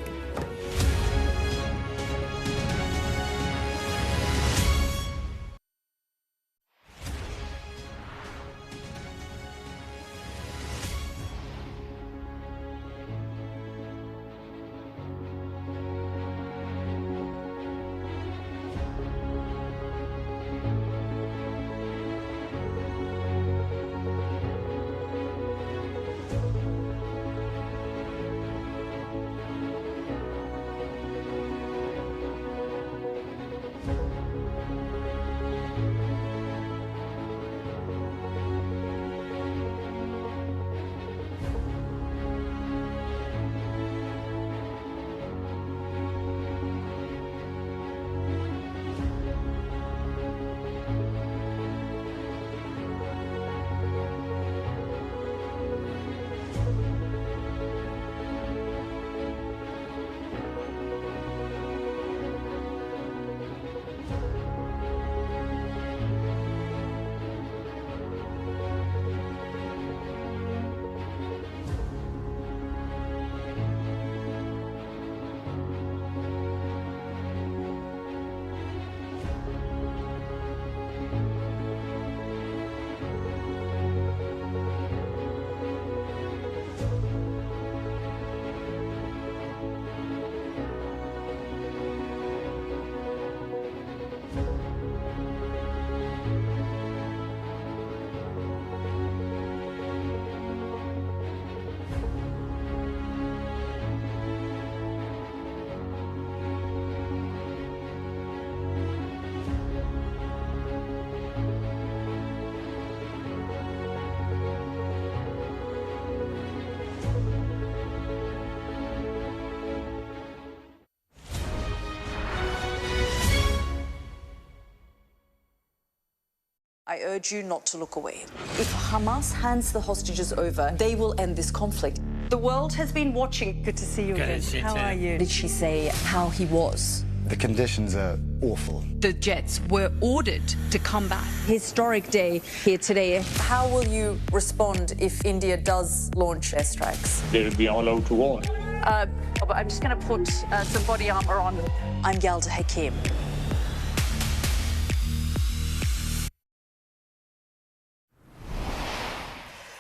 I urge you not to look away. If Hamas hands the hostages over, they will end this conflict. The world has been watching. Good to see you again. How are you? Did she say how he was? The conditions are awful. The jets were ordered to come back. Historic day here today. How will you respond if India does launch airstrikes? They'll be all out to war. I'm just going to put some body armour on. I'm Yalda Hakim.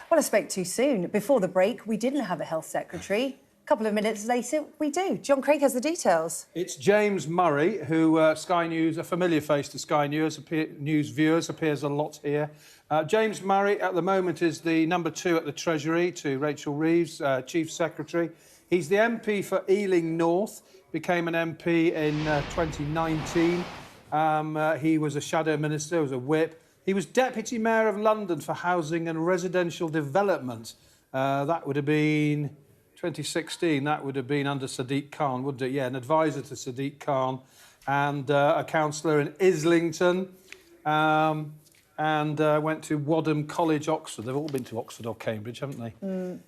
Well, I spoke too soon. Before the break, we didn't have a health secretary. A couple of minutes later, we do. John Craig has the details. It's James Murray, who Sky News, a familiar face to Sky News, news viewers, appears a lot here. James Murray, at the moment, is the number 2 at the Treasury to Rachel Reeves, Chief Secretary. He's the MP for Ealing North, became an MP in 2019. He was a shadow minister, was a whip. He was Deputy Mayor of London for Housing and Residential Development. That would have been 2016. That would have been under Sadiq Khan, wouldn't it? Yeah, an advisor to Sadiq Khan and a councillor in Islington. And went to Wadham College, Oxford. They've all been to Oxford or Cambridge, haven't they?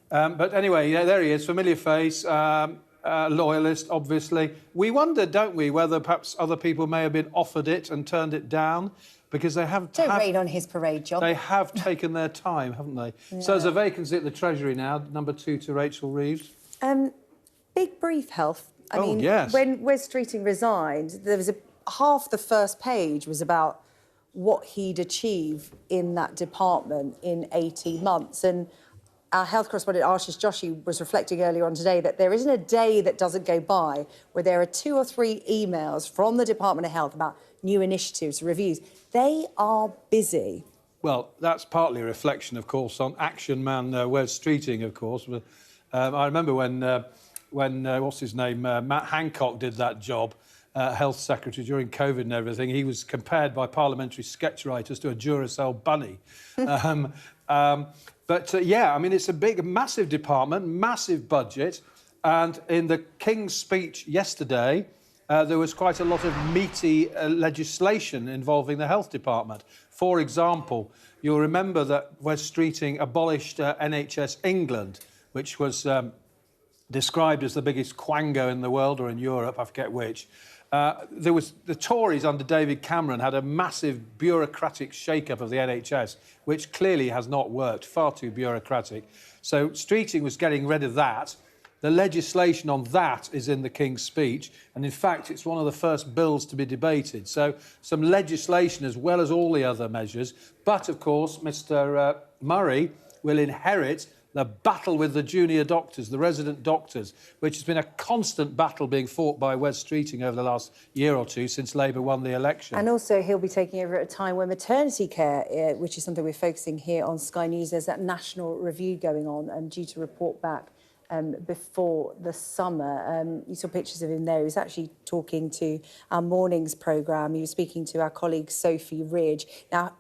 But anyway, yeah, there he is, familiar face, loyalist, obviously. We wonder, don't we, whether perhaps other people may have been offered it and turned it down, because they have... Don't rain on his parade, John. They have taken their time, haven't they? Yeah. So there's a vacancy at the Treasury now, number 2 to Rachel Reeves. Big brief, Health. I mean, yes. When Wes Streeting resigned, there was half the first page was about what he'd achieve in that department in 18 months. And our health correspondent, Ashish Joshi, was reflecting earlier on today that there isn't a day that doesn't go by where there are 2 or 3 emails from the Department of Health about new initiatives, reviews. They are busy. Well, that's partly a reflection, of course, on action man Wes Streeting, of course. I remember when what's his name, Matt Hancock did that job, Health Secretary during COVID and everything. He was compared by parliamentary sketch writers to a Duracell bunny. Yeah, I mean, it's a big, massive department, massive budget. And in the King's speech yesterday, there was quite a lot of meaty legislation involving the health department. For example, you'll remember that Wes Streeting abolished NHS England, which was described as the biggest quango in the world or in Europe, I forget which. The Tories under David Cameron had a massive bureaucratic shake-up of the NHS, which clearly has not worked, far too bureaucratic. So Streeting was getting rid of that. The legislation on that is in the King's speech, and in fact it's one of the first bills to be debated. So some legislation as well as all the other measures. But of course Mr Murray will inherit the battle with the junior doctors, the resident doctors, which has been a constant battle being fought by Wes Streeting over the last year or two since Labour won the election. And also he'll be taking over at a time when maternity care, which is something we're focusing here on Sky News, there's that national review going on and due to report back before the summer. You saw pictures of him there. He was actually talking to our morning's programme. He was speaking to our colleague Sophie Ridge. Now,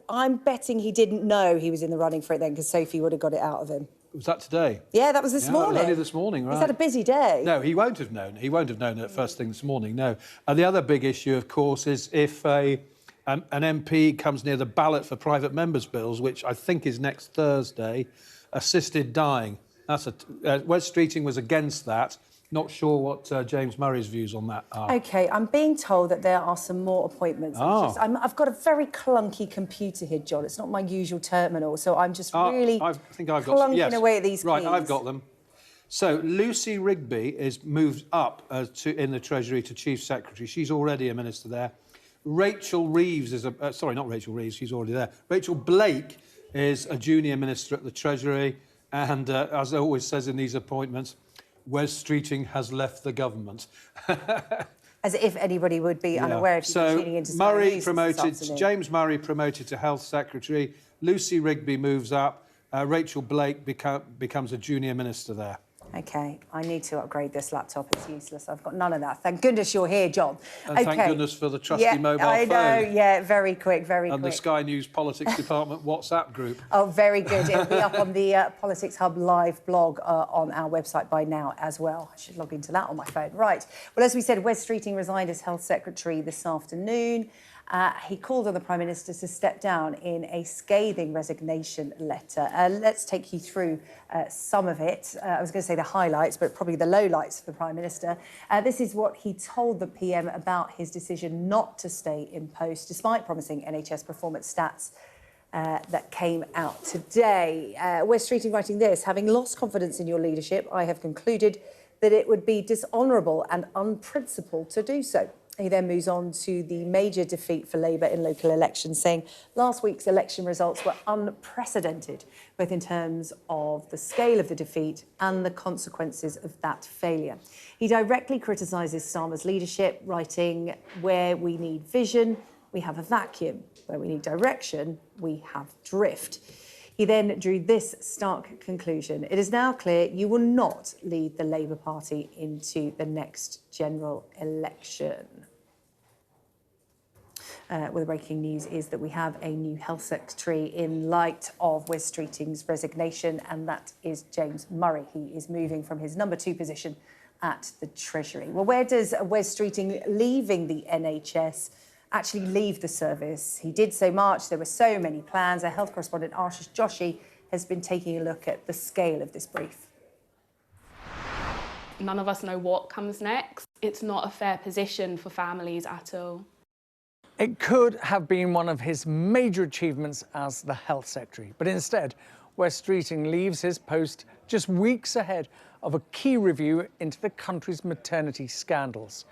I'm betting he didn't know he was in the running for it then, because Sophie would have got it out of him. Was that today? Yeah, that was this morning. That was only this morning, right. He's had a busy day. No, he won't have known. He won't have known it first thing this morning, no. And the other big issue, of course, is if an MP comes near the ballot for private members' bills, which I think is next Thursday, assisted dying. That's Wes Streeting was against that. Not sure what James Murray's views on that are. OK, I'm being told that there are some more appointments. I've got a very clunky computer here, John. It's not my usual terminal, so I'm just really clunking away at these keys. Right, I've got them. So Lucy Rigby is moved up in the Treasury to Chief Secretary. She's already a minister there. Rachel Reeves is sorry, not Rachel Reeves, she's already there. Rachel Blake is a junior minister at the Treasury. And as it always says in these appointments, Wes Streeting has left the government. As if anybody would be unaware if you're tuning into Murray James Murray promoted to Health Secretary. Lucy Rigby moves up. Rachel Blake becomes a junior minister there. OK, I need to upgrade this laptop. It's useless. I've got none of that. Thank goodness you're here, John. And thank goodness for the trusty mobile phone. I know, yeah, very quick, very quick. And the Sky News Politics Department WhatsApp group. Oh, very good. It'll be up on the Politics Hub live blog on our website by now as well. I should log into that on my phone. Right. Well, as we said, Wes Streeting resigned as Health Secretary this afternoon. He called on the Prime Minister to step down in a scathing resignation letter. Let's take you through some of it. I was going to say the highlights, but probably the lowlights for the Prime Minister. This is what he told the PM about his decision not to stay in post, despite promising NHS performance stats that came out today. Wes Streeting writing this: having lost confidence in your leadership, I have concluded that it would be dishonourable and unprincipled to do so. He then moves on to the major defeat for Labour in local elections, saying last week's election results were unprecedented, both in terms of the scale of the defeat and the consequences of that failure. He directly criticises Starmer's leadership, writing, where we need vision, we have a vacuum. Where we need direction, we have drift. He then drew this stark conclusion: it is now clear you will not lead the Labour Party into the next general election. Well, the breaking news is that we have a new health secretary in light of Wes Streeting's resignation, and that is James Murray. He is moving from his number 2 position at the Treasury. Well, where does Wes Streeting leaving the NHS actually leave the service? He did so March. There were so many plans. Our health correspondent Ashish Joshi has been taking a look at the scale of this brief. None of us know what comes next. It's not a fair position for families at all. It could have been one of his major achievements as the health secretary, but instead, Wes Streeting leaves his post just weeks ahead of a key review into the country's maternity scandals.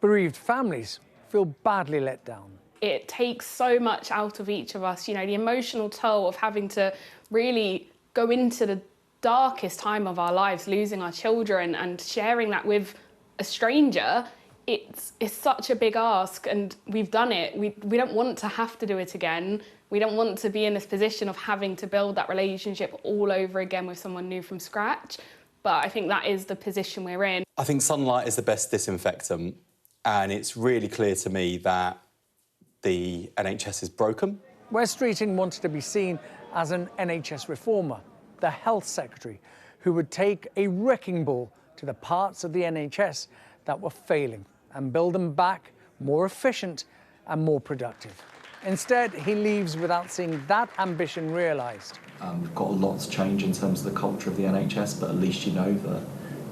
Bereaved families feel badly let down. It takes so much out of each of us, you know, the emotional toll of having to really go into the darkest time of our lives, losing our children and sharing that with a stranger. It's such a big ask, and we've done it. We don't want to have to do it again. We don't want to be in this position of having to build that relationship all over again with someone new from scratch. But I think that is the position we're in. I think sunlight is the best disinfectant. And it's really clear to me that the NHS is broken. Wes Streeting wanted to be seen as an NHS reformer, the health secretary, who would take a wrecking ball to the parts of the NHS that were failing and build them back more efficient and more productive. Instead, he leaves without seeing that ambition realised. We've got a lot to change in terms of the culture of the NHS, but at least you know that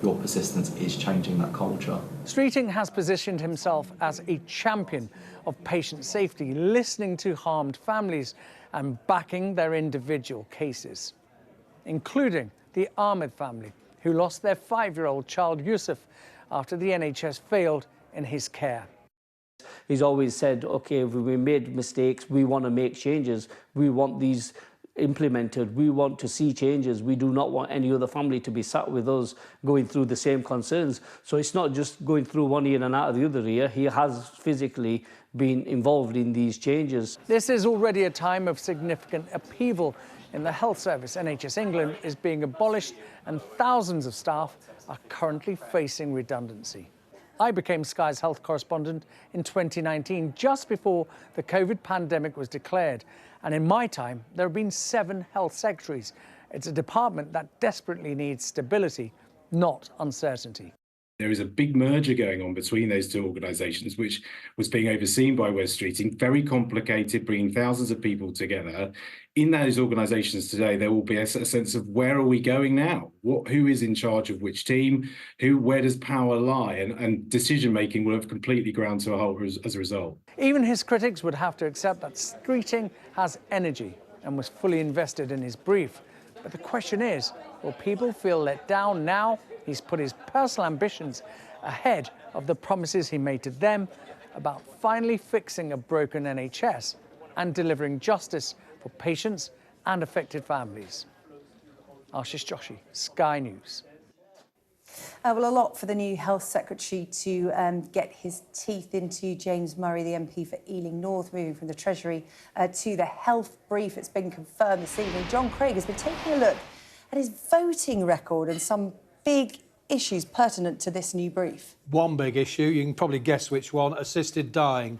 your persistence is changing that culture. Streeting has positioned himself as a champion of patient safety, listening to harmed families and backing their individual cases, including the Ahmed family, who lost their 5-year-old child Yusuf after the NHS failed in his care. He's always said, OK, if we made mistakes, we want to make changes. We want these implemented. We want to see changes. We do not want any other family to be sat with us going through the same concerns. So it's not just going through one ear and out of the other ear. He has physically been involved in these changes. This is already a time of significant upheaval in the health service. NHS England is being abolished and thousands of staff are currently facing redundancy. I became Sky's health correspondent in 2019, just before the COVID pandemic was declared. And in my time, there have been 7 health secretaries. It's a department that desperately needs stability, not uncertainty. There is a big merger going on between those two organisations, which was being overseen by Wes Streeting. Very complicated, bringing thousands of people together. In those organisations today, there will be a sense of where are we going now? Who is in charge of which team? Where does power lie? And decision-making will have completely ground to a halt as a result. Even his critics would have to accept that Streeting has energy and was fully invested in his brief. But the question is, will people feel let down now he's put his personal ambitions ahead of the promises he made to them about finally fixing a broken NHS and delivering justice for patients and affected families? Ashish Joshi, Sky News. Well, a lot for the new Health Secretary to get his teeth into. James Murray, the MP for Ealing North, moving from the Treasury to the health brief. It's been confirmed this evening. John Craig has been taking a look at his voting record and some big issues pertinent to this new brief. One big issue, you can probably guess which one, assisted dying.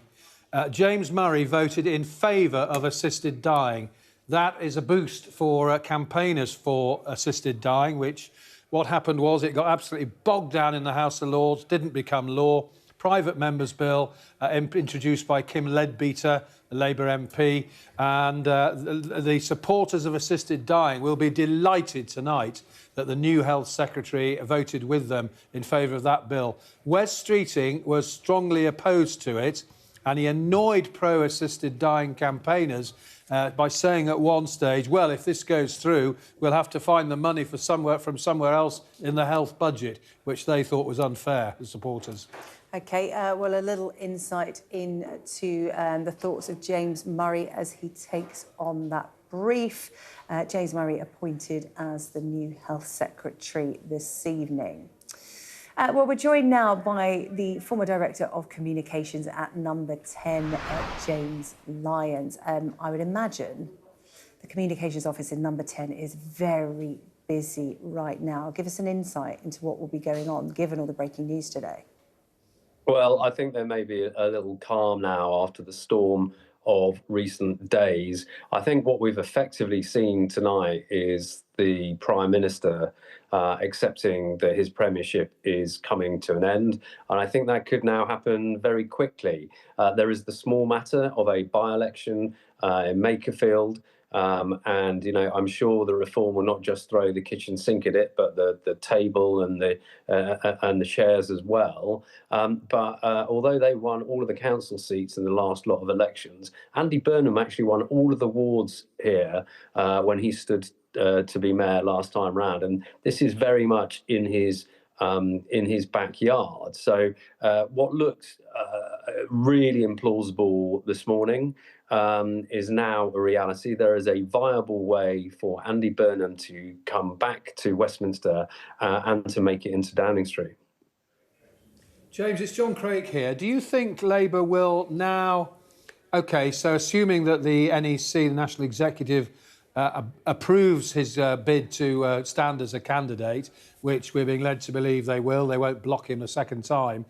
James Murray voted in favour of assisted dying. That is a boost for campaigners for assisted dying, which what happened was it got absolutely bogged down in the House of Lords, didn't become law. private member's bill introduced by Kim Leadbeater, the Labour MP, and the supporters of assisted dying will be delighted tonight that the new Health Secretary voted with them in favour of that bill. Wes Streeting was strongly opposed to it, and he annoyed pro-assisted dying campaigners by saying at one stage, well, if this goes through, we'll have to find the money from somewhere else in the health budget, which they thought was unfair, the supporters. OK, well, a little insight into the thoughts of James Murray as he takes on that brief. James Murray appointed as the new Health Secretary this evening. Well, we're joined now by the former Director of Communications at Number 10, James Lyons. I would imagine the Communications Office in Number 10 is very busy right now. Give us an insight into what will be going on, given all the breaking news today. Well, I think there may be a little calm now after the storm of recent days. I think what we've effectively seen tonight is the Prime Minister accepting that his premiership is coming to an end. And I think that could now happen very quickly. There is the small matter of a by-election in Makerfield. And, you know, I'm sure the reform will not just throw the kitchen sink at it, but the table and the chairs as well. But although they won all of the council seats in the last lot of elections, Andy Burnham actually won all of the wards here when he stood to be mayor last time round. And this is very much in his backyard. So what looked really implausible this morning is now a reality. There is a viable way for Andy Burnham to come back to Westminster and to make it into Downing Street. James, it's John Craig here. Do you think Labour will now... OK, so assuming that the NEC, the National Executive, approves his bid to stand as a candidate, which we're being led to believe they will, they won't block him a second time,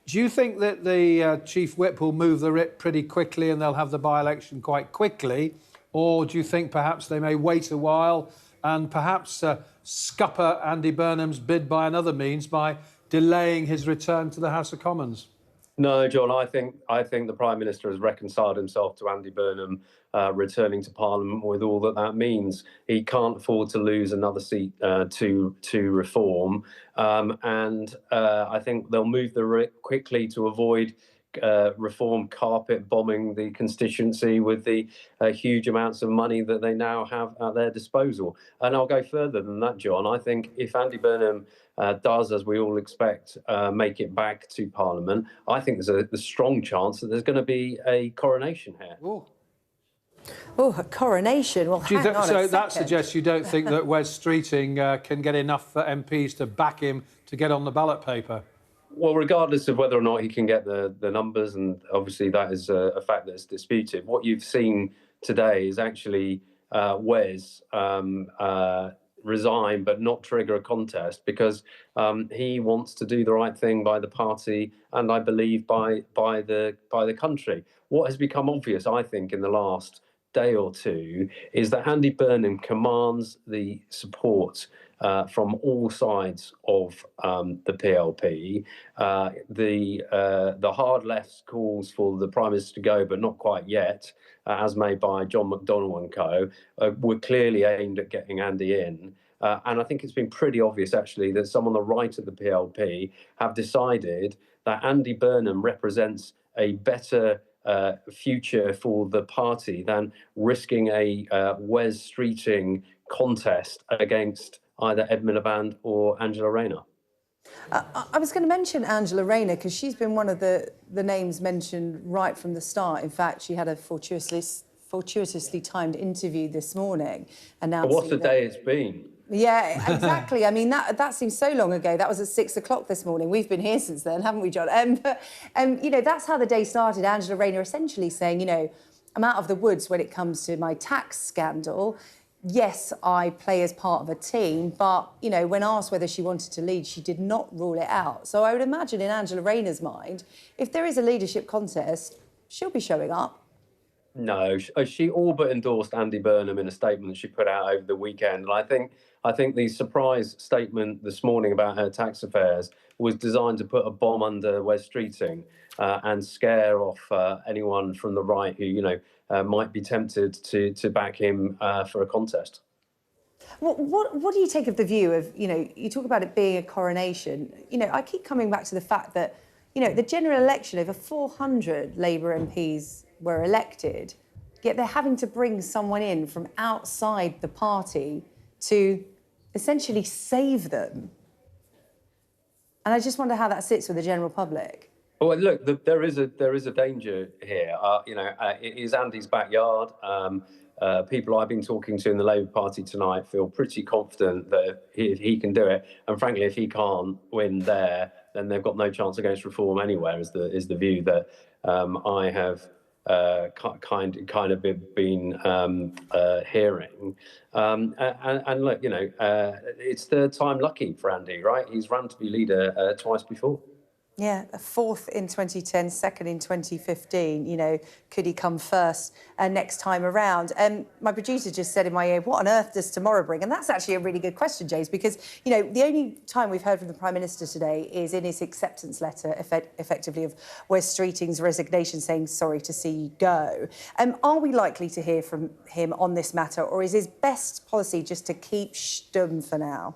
do you think that the Chief Whip will move the writ pretty quickly and they'll have the by-election quite quickly? Or do you think perhaps they may wait a while and perhaps scupper Andy Burnham's bid by another means by delaying his return to the House of Commons? No, John, I think the Prime Minister has reconciled himself to Andy Burnham returning to Parliament with all that means. He can't afford to lose another seat to reform. And I think they'll move the writ quickly to avoid reform carpet bombing the constituency with the huge amounts of money that they now have at their disposal. And I'll go further than that, John. I think if Andy Burnham does, as we all expect, make it back to Parliament, I think there's a strong chance that there's going to be a coronation here. Oh, a coronation? Well, hang on a second. So that suggests you don't think that Wes Streeting can get enough MPs to back him to get on the ballot paper? Well, regardless of whether or not he can get the numbers, and obviously that is a fact that's disputed, what you've seen today is actually Wes resign but not trigger a contest because he wants to do the right thing by the party and I believe by the country. What has become obvious, I think, in the last day or two is that Andy Burnham commands the support from all sides of the PLP. The hard left calls for the Prime Minister to go, but not quite yet, as made by John McDonnell and co, were clearly aimed at getting Andy in. And I think it's been pretty obvious, actually, that some on the right of the PLP have decided that Andy Burnham represents a better future for the party than risking a Wes Streeting contest against either Ed Miliband or Angela Rayner. I was going to mention Angela Rayner because she's been one of the names mentioned right from the start. In fact, she had a fortuitously timed interview this morning announcing What a day it's been. Yeah, exactly. I mean, that seems so long ago. That was at 6 o'clock this morning. We've been here since then, haven't we, John? You know, that's how the day started. Angela Rayner essentially saying, you know, I'm out of the woods when it comes to my tax scandal. Yes, I play as part of a team, but, you know, when asked whether she wanted to lead, she did not rule it out. So I would imagine in Angela Rayner's mind, if there is a leadership contest, she'll be showing up. No, she all but endorsed Andy Burnham in a statement she put out over the weekend. And I think the surprise statement this morning about her tax affairs was designed to put a bomb under Wes Streeting and scare off anyone from the right who, might be tempted to back him for a contest. What do you take of the view of, you talk about it being a coronation. I keep coming back to the fact that, the general election, over 400 Labour MPs were elected, yet they're having to bring someone in from outside the party to essentially save them. And I just wonder how that sits with the general public. Well, look, there is a danger here. It is Andy's backyard. People I've been talking to in the Labour Party tonight feel pretty confident that he can do it. And frankly, if he can't win there, then they've got no chance against reform anywhere. Is the view that I have kind of been hearing. And look, it's third time lucky for Andy, right? He's run to be leader twice before. Yeah, a fourth in 2010, second in 2015. Could he come first next time around? My producer just said in my ear, what on earth does tomorrow bring? And that's actually a really good question, James, because, the only time we've heard from the Prime Minister today is in his acceptance letter, effectively, of Wes Streeting's resignation, saying sorry to see you go. Are we likely to hear from him on this matter, or is his best policy just to keep stum for now?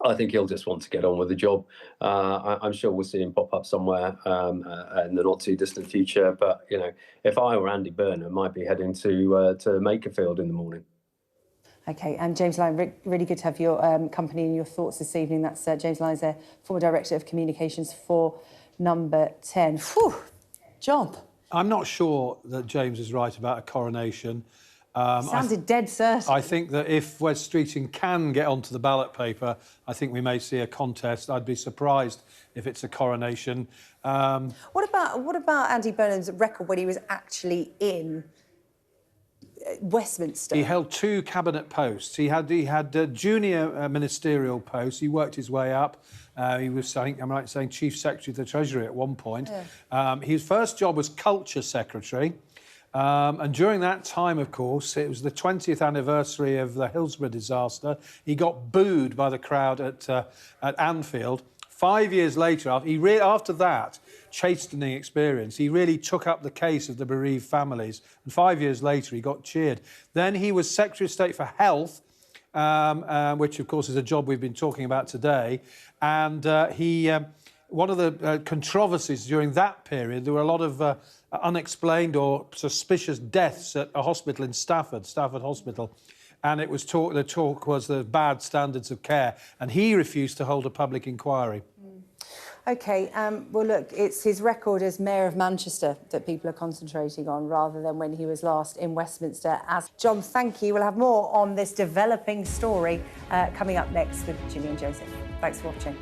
I think he'll just want to get on with the job. I'm sure we'll see him pop up somewhere in the not too distant future. But if I were Andy Burnham, I'd be heading to Makerfield in the morning. OK, and James Lyon, really good to have your company and your thoughts this evening. That's James Lyons there, former Director of Communications for Number 10. Whew, job. I'm not sure that James is right about a coronation. Sounded dead certain. I think that if Wes Streeting can get onto the ballot paper, I think we may see a contest. I'd be surprised if it's a coronation. What about Andy Burnham's record when he was actually in Westminster? He held 2 cabinet posts. He had junior ministerial posts. He worked his way up. He was, I think I'm right in saying, Chief Secretary of the Treasury at one point. Yeah. His first job was Culture Secretary. And during that time, of course, it was the 20th anniversary of the Hillsborough disaster. He got booed by the crowd at Anfield. 5 years later, after that chastening experience, he really took up the case of the bereaved families. And 5 years later, he got cheered. Then he was Secretary of State for Health, which, of course, is a job we've been talking about today. And one of the controversies during that period, there were a lot of unexplained or suspicious deaths at a hospital in Stafford Hospital. And it was the talk was the bad standards of care. And he refused to hold a public inquiry. OK, well, look, it's his record as Mayor of Manchester that people are concentrating on rather than when he was last in Westminster. John, thank you. We'll have more on this developing story coming up next with Jimmy and Joseph. Thanks for watching.